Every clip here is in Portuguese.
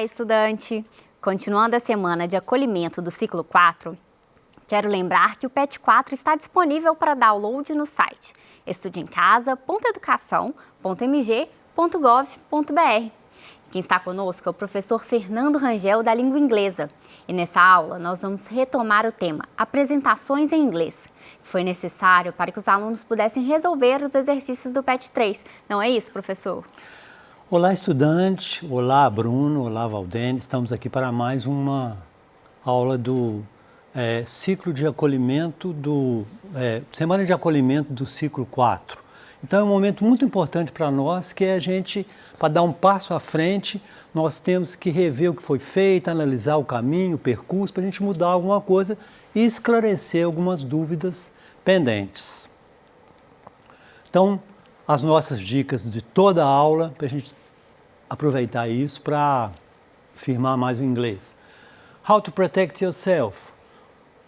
Olá, estudante! Continuando a semana de acolhimento do ciclo 4, quero lembrar que o PET 4 está disponível para download no site estudeemcasa.educação.mg.gov.br. Quem está conosco é o professor Fernando Rangel, da língua inglesa. E nessa aula nós vamos retomar o tema Apresentações em Inglês, que foi necessário para que os alunos pudessem resolver os exercícios do PET 3. Não é isso, professor? Olá, estudante. Olá, Bruno. Olá, Valdene. Estamos aqui para mais uma aula do ciclo de acolhimento, semana de acolhimento do ciclo 4. Então é um momento muito importante para nós, que é para dar um passo à frente, nós temos que rever o que foi feito, analisar o caminho, o percurso, para a gente mudar alguma coisa e esclarecer algumas dúvidas pendentes. Então, as nossas dicas de toda a aula, para a gente aproveitar isso para firmar mais o inglês. How to protect yourself.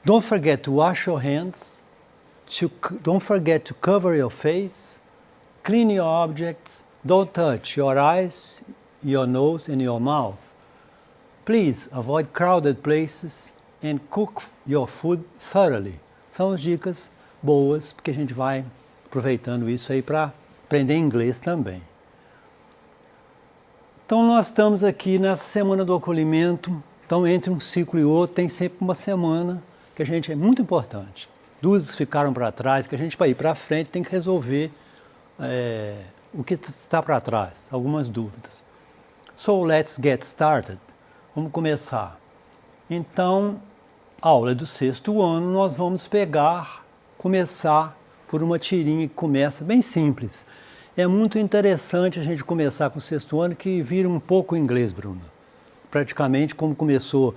Don't forget to wash your hands. Don't forget to cover your face. Clean your objects. Don't touch your eyes, your nose and your mouth. Please avoid crowded places and cook your food thoroughly. São as dicas boas, porque a gente vai aproveitando isso aí para aprender inglês também. Então nós estamos aqui nessa semana do acolhimento. Então entre um ciclo e outro tem sempre uma semana que é muito importante. Dúvidas que ficaram para trás, que a gente, para ir para frente, tem que resolver o que está para trás, algumas dúvidas. So let's get started. Vamos começar. Então, a aula é do 6º ano, nós vamos começar por uma tirinha que começa bem simples. É muito interessante a gente começar com o 6º ano, que vira um pouco inglês, Bruno. Praticamente, como começou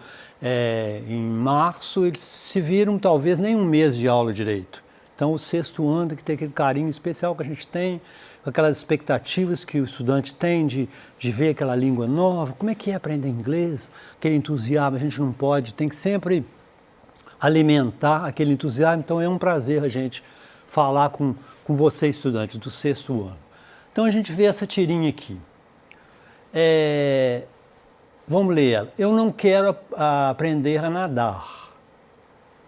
em março, eles se viram talvez nem um mês de aula direito. Então, o 6º ano tem que ter aquele carinho especial que a gente tem, aquelas expectativas que o estudante tem de ver aquela língua nova, como é que é aprender inglês, aquele entusiasmo, a gente não pode, tem que sempre alimentar aquele entusiasmo. Então, é um prazer a gente falar com você, estudante do 6º ano. Então, a gente vê essa tirinha aqui. Vamos ler ela. Eu não quero aprender a nadar.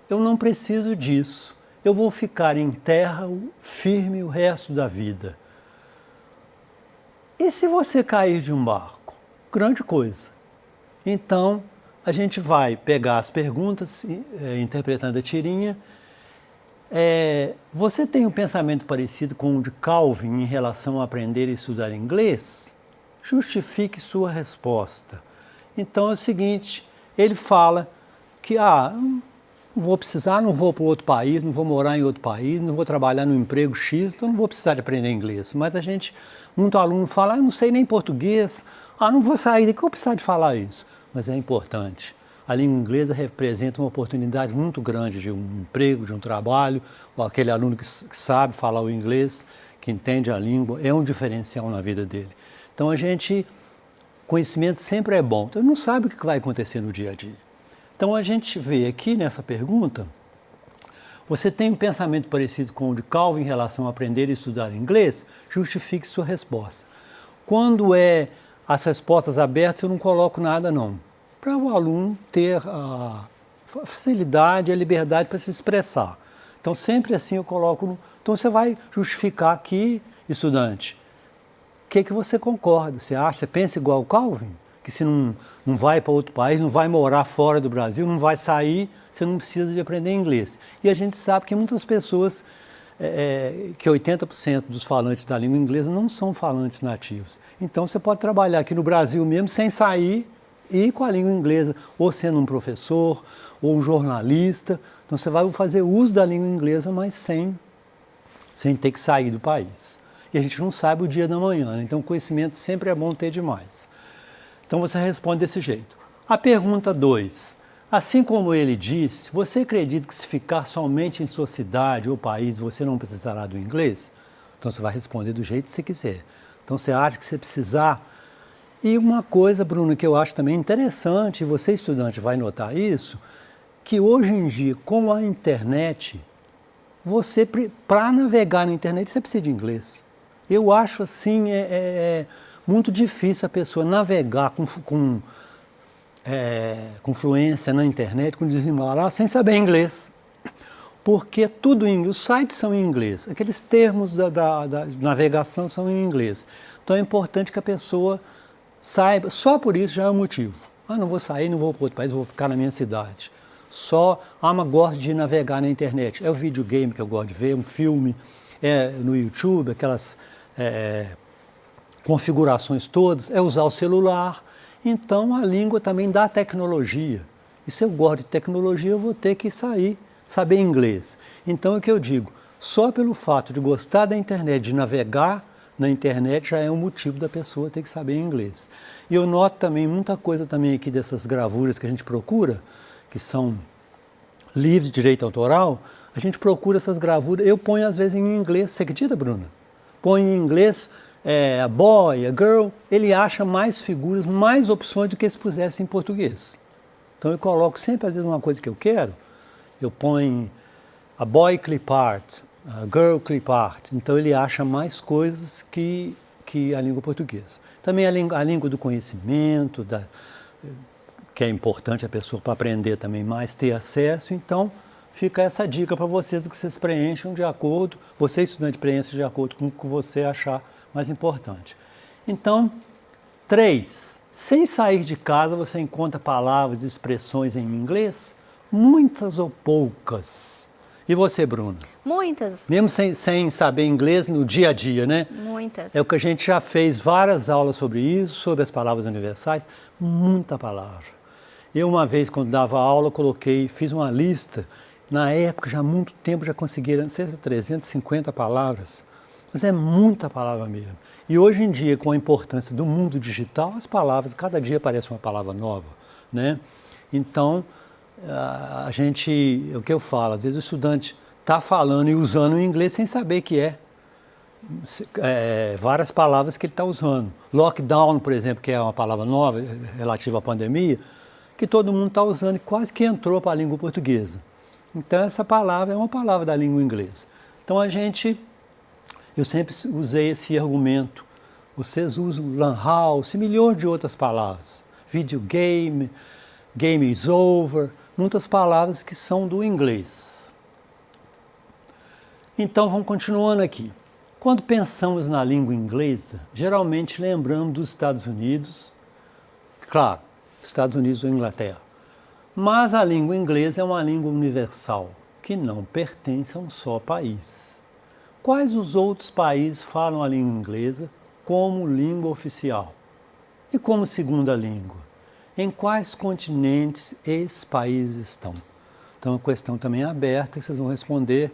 Eu não preciso disso. Eu vou ficar em terra firme o resto da vida. E se você cair de um barco? Grande coisa. Então, a gente vai pegar as perguntas, interpretando a tirinha. Você tem um pensamento parecido com o de Calvin em relação a aprender e estudar inglês? Justifique sua resposta. Então é o seguinte, ele fala que não vou precisar, não vou para outro país, não vou morar em outro país, não vou trabalhar no emprego X, então não vou precisar de aprender inglês. Mas muito aluno fala, eu não sei nem português, não vou sair daqui, eu vou precisar de falar isso. Mas é importante. A língua inglesa representa uma oportunidade muito grande de um emprego, de um trabalho, ou aquele aluno que sabe falar o inglês, que entende a língua, é um diferencial na vida dele. Então conhecimento sempre é bom. Então, não sabe o que vai acontecer no dia a dia. Então, a gente vê aqui nessa pergunta, você tem um pensamento parecido com o de Calvin em relação a aprender e estudar inglês? Justifique sua resposta. Quando as respostas abertas, eu não coloco nada, não. Para o aluno ter a facilidade, a liberdade para se expressar. Então, sempre assim eu coloco. Então, você vai justificar aqui, estudante, o que você concorda? Você pensa igual o Calvin? Que se não vai para outro país, não vai morar fora do Brasil, não vai sair, você não precisa de aprender inglês. E a gente sabe que muitas pessoas, que 80% dos falantes da língua inglesa não são falantes nativos. Então, você pode trabalhar aqui no Brasil mesmo, sem sair, e com a língua inglesa, ou sendo um professor, ou um jornalista. Então, você vai fazer uso da língua inglesa, mas sem ter que sair do país. E a gente não sabe o dia da manhã, né? Então conhecimento sempre é bom ter demais. Então você responde desse jeito. A pergunta 2. Assim como ele disse, você acredita que se ficar somente em sua cidade ou país, você não precisará do inglês? Então você vai responder do jeito que você quiser. Então você acha que você precisar. E uma coisa, Bruno, que eu acho também interessante, e você estudante vai notar isso, que hoje em dia, com a internet, para navegar na internet, você precisa de inglês. Eu acho assim, muito difícil a pessoa navegar com fluência na internet, com desembaraço, sem saber inglês. Porque tudo em inglês, os sites são em inglês, aqueles termos da navegação são em inglês. Então é importante que a pessoa saiba, só por isso já é um motivo. Não vou sair, não vou para outro país, vou ficar na minha cidade. Mas gosto de navegar na internet. É o videogame que eu gosto de ver, um filme, no YouTube, aquelas configurações todas, é usar o celular. Então a língua também dá tecnologia. E se eu gosto de tecnologia, eu vou ter que saber inglês. Então é o que eu digo, só pelo fato de gostar da internet, de navegar na internet, já é um motivo da pessoa ter que saber inglês. E eu noto também muita coisa também aqui dessas gravuras que a gente procura, que são livres de direito autoral, a gente procura essas gravuras, eu ponho às vezes em inglês, você acredita, Bruna? Põe em inglês a boy, a girl, ele acha mais figuras, mais opções do que se pusesse em português. Então eu coloco sempre às vezes uma coisa que eu quero, eu ponho a boy clip art, a girl clip art, então ele acha mais coisas que a língua portuguesa. Também a língua do conhecimento, que é importante a pessoa para aprender também mais, ter acesso, então fica essa dica para vocês que vocês preencham de acordo, você estudante preencha de acordo com o que você achar mais importante. Então, 3. Sem sair de casa você encontra palavras e expressões em inglês? Muitas ou poucas? E você, Bruna? Muitas. Mesmo sem saber inglês no dia a dia, né? Muitas. É o que a gente já fez várias aulas sobre isso, sobre as palavras universais, muita palavra. Eu uma vez, quando dava aula, fiz uma lista, na época, já há muito tempo, já conseguia, não sei se 350 palavras, mas é muita palavra mesmo. E hoje em dia, com a importância do mundo digital, as palavras, cada dia aparece uma palavra nova, né? Então, o que eu falo, às vezes o estudante está falando e usando o inglês sem saber que várias palavras que ele está usando. Lockdown, por exemplo, que é uma palavra nova relativa à pandemia, que todo mundo está usando e quase que entrou para a língua portuguesa. Então essa palavra é uma palavra da língua inglesa. Então eu sempre usei esse argumento. Vocês usam lan house, milhões de outras palavras. Videogame, game is over, muitas palavras que são do inglês. Então vamos continuando aqui. Quando pensamos na língua inglesa, geralmente lembramos dos Estados Unidos, claro, Estados Unidos ou Inglaterra. Mas a língua inglesa é uma língua universal, que não pertence a um só país. Quais os outros países falam a língua inglesa como língua oficial e como segunda língua? Em quais continentes esses países estão? Então a questão também é aberta, que vocês vão responder.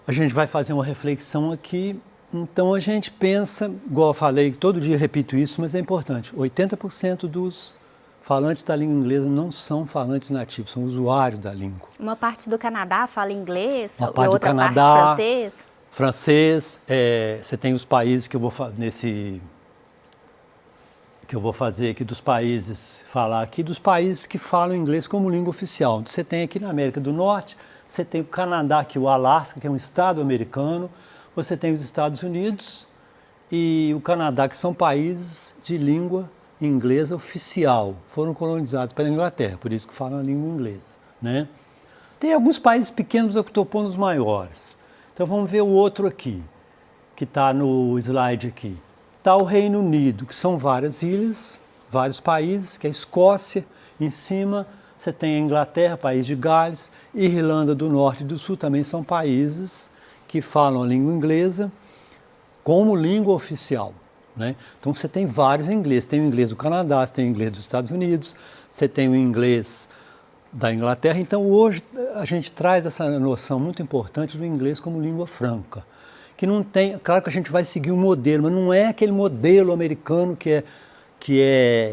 A gente vai fazer uma reflexão aqui. Então a gente pensa, igual eu falei, todo dia repito isso, mas é importante, 80% dos falantes da língua inglesa não são falantes nativos, são usuários da língua. Uma parte do Canadá fala inglês, uma parte outra do Canadá, parte francês. Francês, você tem os países que eu vou fazer aqui dos países, falar aqui dos países que falam inglês como língua oficial. Você tem aqui na América do Norte, você tem o Canadá, que é o Alasca, que é um estado americano, você tem os Estados Unidos e o Canadá, que são países de língua inglesa oficial, foram colonizados pela Inglaterra, por isso que falam a língua inglesa, né? Tem alguns países pequenos, eu estou pondo os maiores. Então vamos ver o outro aqui, que está no slide aqui. Está o Reino Unido, que são várias ilhas, vários países, que é a Escócia, em cima você tem a Inglaterra, país de Gales, Irlanda do Norte e do Sul também são países que falam a língua inglesa como língua oficial, né? Então você tem vários inglês, tem o inglês do Canadá, você tem o inglês dos Estados Unidos, você tem o inglês da Inglaterra. Então hoje a gente traz essa noção muito importante do inglês como língua franca, que não tem, claro que a gente vai seguir um modelo, mas não é aquele modelo americano que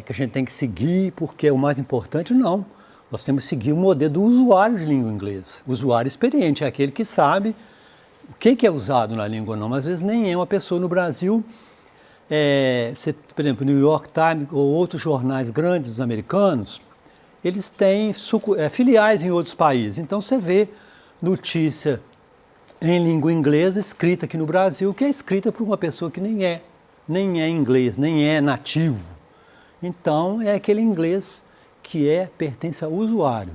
a gente tem que seguir porque é o mais importante, não. Nós temos que seguir o modelo do usuário de língua inglesa. O usuário experiente é aquele que sabe o que é usado na língua ou não, mas às vezes nem é uma pessoa no Brasil. Por exemplo, o New York Times ou outros jornais grandes americanos, eles têm filiais em outros países. Então você vê notícia em língua inglesa escrita aqui no Brasil, que é escrita por uma pessoa que nem é inglês, nem é nativo. Então é aquele inglês que pertence ao usuário.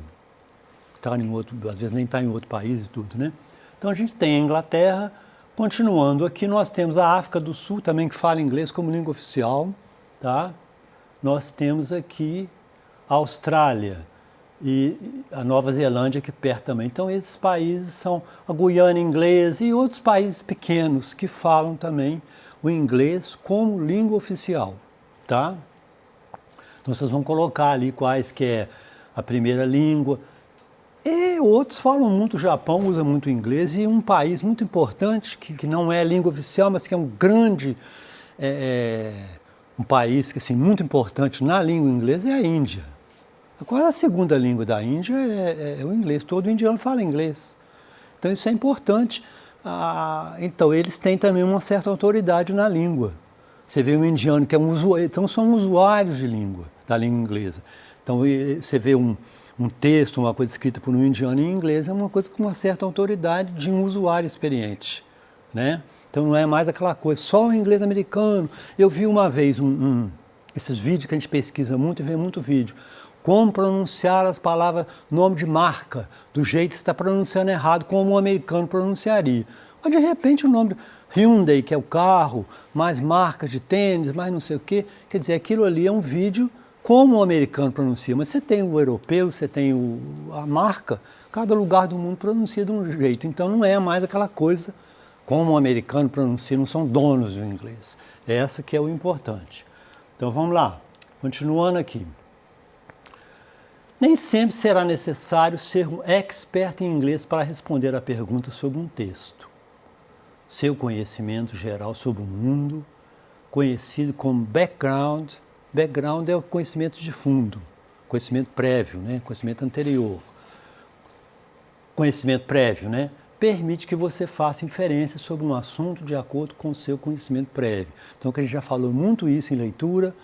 Tá em outro, às vezes nem está em outro país e tudo, né? Então a gente tem a Inglaterra. Continuando aqui, nós temos a África do Sul também, que fala inglês como língua oficial, tá? Nós temos aqui a Austrália e a Nova Zelândia aqui perto também. Então esses países são a Guiana inglesa e outros países pequenos que falam também o inglês como língua oficial, tá? Então vocês vão colocar ali quais que é a primeira língua. E outros falam muito, o Japão usa muito inglês, e um país muito importante, que não é língua oficial, mas que é um grande, um país que, assim, muito importante na língua inglesa é a Índia. Quase a segunda língua da Índia é o inglês, todo indiano fala inglês. Então isso é importante. Então eles têm também uma certa autoridade na língua. Você vê um indiano que é um usuário, então são usuários de língua, da língua inglesa. Então você vê um texto, uma coisa escrita por um indiano em inglês, é uma coisa com uma certa autoridade de um usuário experiente, né? Então não é mais aquela coisa, só o inglês americano. Eu vi uma vez esses vídeos que a gente pesquisa muito e vê muito vídeo, como pronunciar as palavras, nome de marca, do jeito que você está pronunciando errado, como um americano pronunciaria. Mas de repente o nome Hyundai, que é o carro, mais marcas de tênis, mais não sei o quê, quer dizer, aquilo ali é um vídeo como o americano pronuncia, mas você tem o europeu, você tem a marca, cada lugar do mundo pronuncia de um jeito. Então não é mais aquela coisa como o americano pronuncia, não são donos do inglês. Essa que é o importante. Então vamos lá, continuando aqui. Nem sempre será necessário ser um expert em inglês para responder a perguntas sobre um texto. Seu conhecimento geral sobre o mundo, conhecido como background. Background é o conhecimento de fundo, conhecimento prévio, né? Conhecimento anterior. Conhecimento prévio, né? Permite que você faça inferências sobre um assunto de acordo com o seu conhecimento prévio. Então, que a gente já falou muito isso em leitura,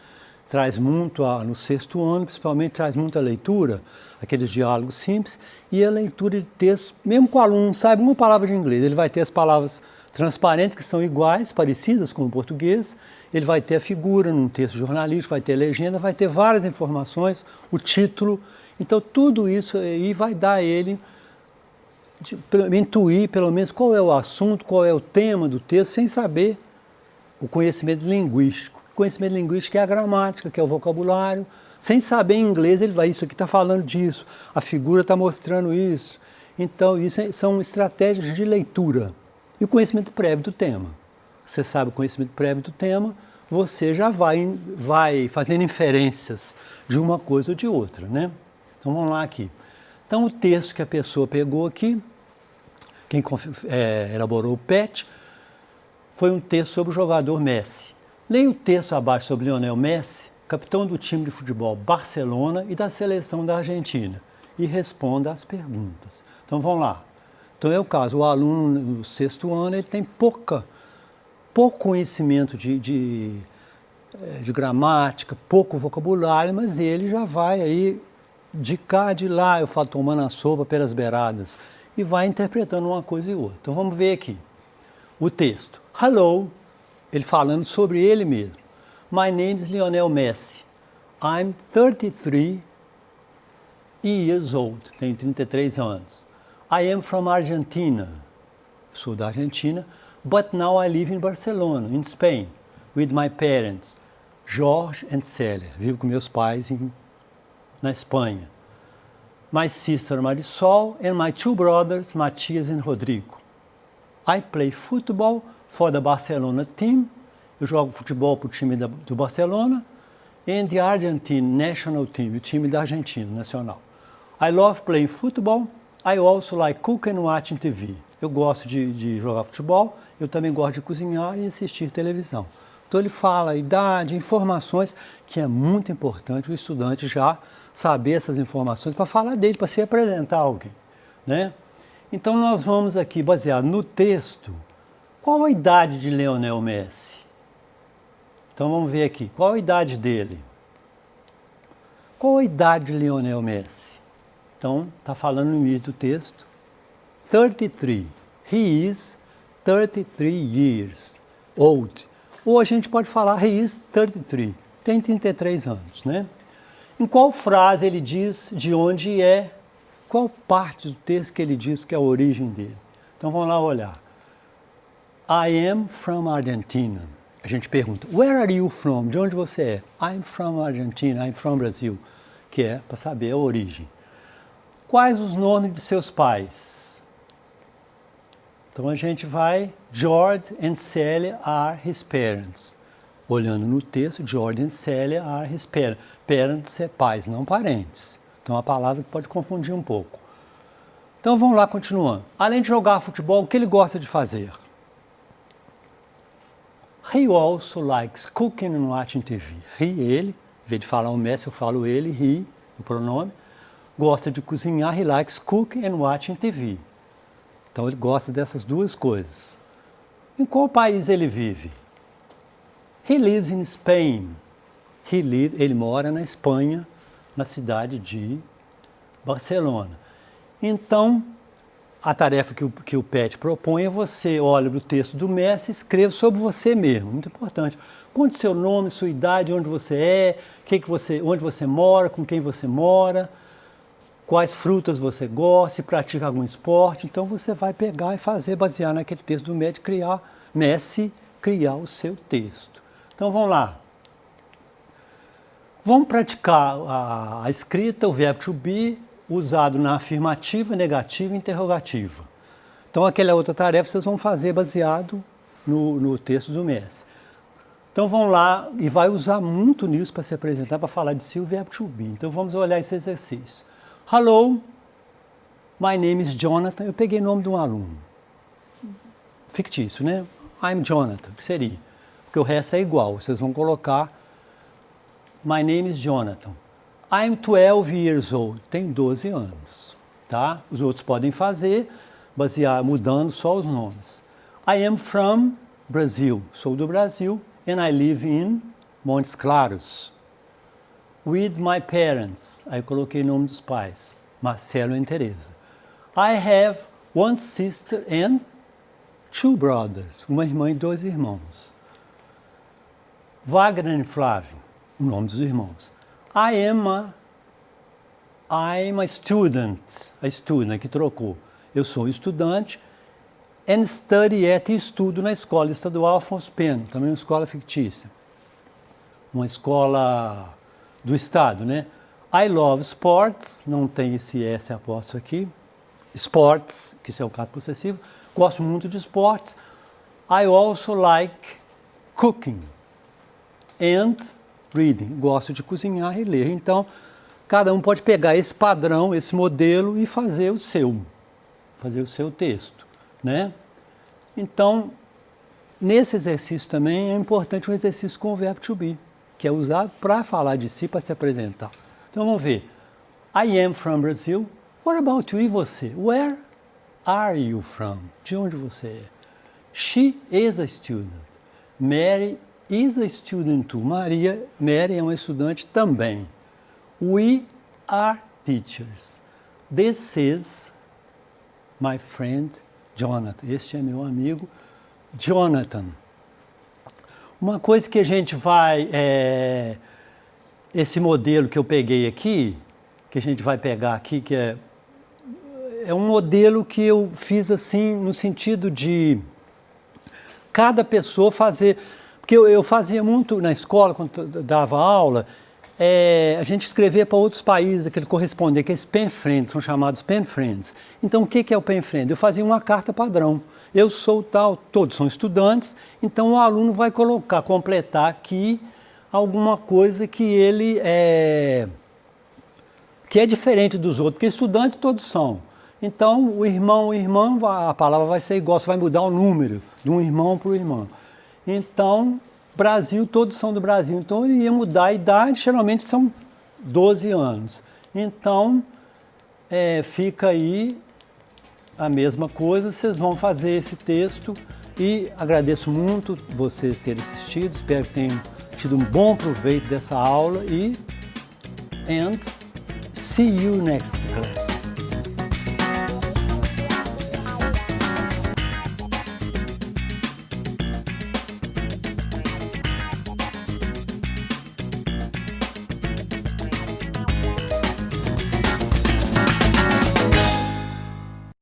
traz muito no sexto ano, principalmente traz muita leitura, aqueles diálogos simples, e a leitura de textos, mesmo que o aluno não saiba uma palavra de inglês, ele vai ter as palavras transparentes que são iguais, parecidas com o português, ele vai ter a figura num texto jornalístico, vai ter a legenda, vai ter várias informações, o título. Então, tudo isso aí vai dar a ele, intuir pelo menos qual é o assunto, qual é o tema do texto, sem saber o conhecimento linguístico. O conhecimento linguístico é a gramática, que é o vocabulário. Sem saber inglês, ele vai, isso aqui está falando disso, a figura está mostrando isso. Então, isso são estratégias de leitura. E o conhecimento prévio do tema. Você sabe o conhecimento prévio do tema, você já vai fazendo inferências de uma coisa ou de outra, né? Então vamos lá aqui. Então o texto que a pessoa pegou aqui, quem elaborou o PET, foi um texto sobre o jogador Messi. Leia o texto abaixo sobre Lionel Messi, capitão do time de futebol Barcelona e da seleção da Argentina, e responda às perguntas. Então vamos lá. Então é o caso, o aluno no sexto ano, ele tem pouco conhecimento de gramática, pouco vocabulário, mas ele já vai aí de cá, de lá, eu falo tomando a sopa pelas beiradas, e vai interpretando uma coisa e outra. Então vamos ver aqui o texto. Hello, ele falando sobre ele mesmo. My name is Lionel Messi. I'm 33 years old, tenho 33 anos. I am from Argentina, sou da Argentina, but now I live in Barcelona, in Spain, with my parents, Jorge and Célia. Vivo com meus pais na Espanha. My sister Marisol and my two brothers, Matias and Rodrigo. I play football for the Barcelona team. Eu jogo futebol para o time do Barcelona. And the Argentine national team, o time da Argentina, nacional. I love playing football. I also like cooking and watching TV. Eu gosto de jogar futebol, eu também gosto de cozinhar e assistir televisão. Então ele fala a idade, informações, que é muito importante o estudante já saber essas informações para falar dele, para se apresentar a alguém, né? Então nós vamos aqui, baseado no texto, qual a idade de Lionel Messi? Então vamos ver aqui, qual a idade dele? Qual a idade de Lionel Messi? Então, está falando no início do texto. 33. He is 33 years old. Ou a gente pode falar he is 33. Tem 33 anos, né? Em qual frase ele diz de onde é, qual parte do texto que ele diz que é a origem dele. Então vamos lá olhar. I am from Argentina. A gente pergunta, where are you from? De onde você é? I'm from Argentina, I'm from Brazil. Que é para saber a origem. Quais os nomes de seus pais? Então a gente vai, George and Celia are his parents. Olhando no texto, George and Celia are his parents. Parents é pais, não parentes. Então é uma palavra que pode confundir um pouco. Então vamos lá, continuando. Além de jogar futebol, o que ele gosta de fazer? He also likes cooking and watching TV. Ele, em vez de falar o Messi, eu falo ele, he, o pronome. Gosta de cozinhar, he likes cooking and watching TV. Então ele gosta dessas duas coisas. Em qual país ele vive? He lives in Spain. Ele mora na Espanha, na cidade de Barcelona. Então, a tarefa que o PET propõe é você olha para o texto do Messi e escreva sobre você mesmo, muito importante. Conte seu nome, sua idade, onde você é, onde você mora, com quem você mora, quais frutas você gosta, se pratica algum esporte. Então você vai pegar e fazer, basear naquele texto do Messi, criar o seu texto. Então vamos lá. Vamos praticar a escrita, o verbo to be, usado na afirmativa, negativa e interrogativa. Então aquela outra tarefa vocês vão fazer baseado no texto do Messi. Então vamos lá, e vai usar muito nisso para se apresentar, para falar de si o verbo to be. Então vamos olhar esse exercício. Hello, my name is Jonathan. Eu peguei o nome de um aluno. Fictício, né? I'm Jonathan, que seria? Porque o resto é igual, vocês vão colocar my name is Jonathan. I'm 12 years old. Tenho 12 anos. Tá? Os outros podem fazer, mudando só os nomes. I am from Brazil. Sou do Brasil. And I live in Montes Claros. With my parents. Aí eu coloquei o nome dos pais. Marcelo e Teresa. I have one sister and two brothers. Uma irmã e dois irmãos. Wagner e Flávio. O nome dos irmãos. I'm a student. A student, que trocou. Eu sou estudante. And study at, estudo na escola estadual Afonso Pena. Também uma escola fictícia. Uma escola do estado, né? I love sports. Não tem esse S apóstolo aqui. Sports, que isso é o caso possessivo. Gosto muito de esportes. I also like cooking. And reading, gosto de cozinhar e ler. Então, cada um pode pegar esse padrão, esse modelo e fazer o seu texto, né? Então, nesse exercício também é importante um exercício com o verbo to be, que é usado para falar de si, para se apresentar. Então, vamos ver. I am from Brazil. What about you? E você? Where are you from? De onde você é? She is a student. Mary is a student too. Mary é uma estudante também. We are teachers. This is my friend Jonathan. Este é meu amigo Jonathan. Uma coisa que a gente vai... esse modelo que eu peguei aqui, que a gente vai pegar aqui, que é um modelo que eu fiz assim, no sentido de cada pessoa fazer... Porque eu fazia muito na escola, quando dava aula, a gente escrevia para outros países, aquele correspondente, aqueles pen friends, são chamados pen friends. Então, o que é o pen friend? Eu fazia uma carta padrão. Eu sou tal, todos são estudantes, então o aluno vai completar aqui alguma coisa que ele que é diferente dos outros, porque estudante todos são. Então, o irmão, irmã, a palavra vai ser igual, você vai mudar o número de um irmão para o irmão. Então, Brasil, todos são do Brasil. Então, ele ia mudar a idade, geralmente são 12 anos. Então, fica aí a mesma coisa, vocês vão fazer esse texto e agradeço muito vocês terem assistido, espero que tenham tido um bom proveito dessa aula and see you next class.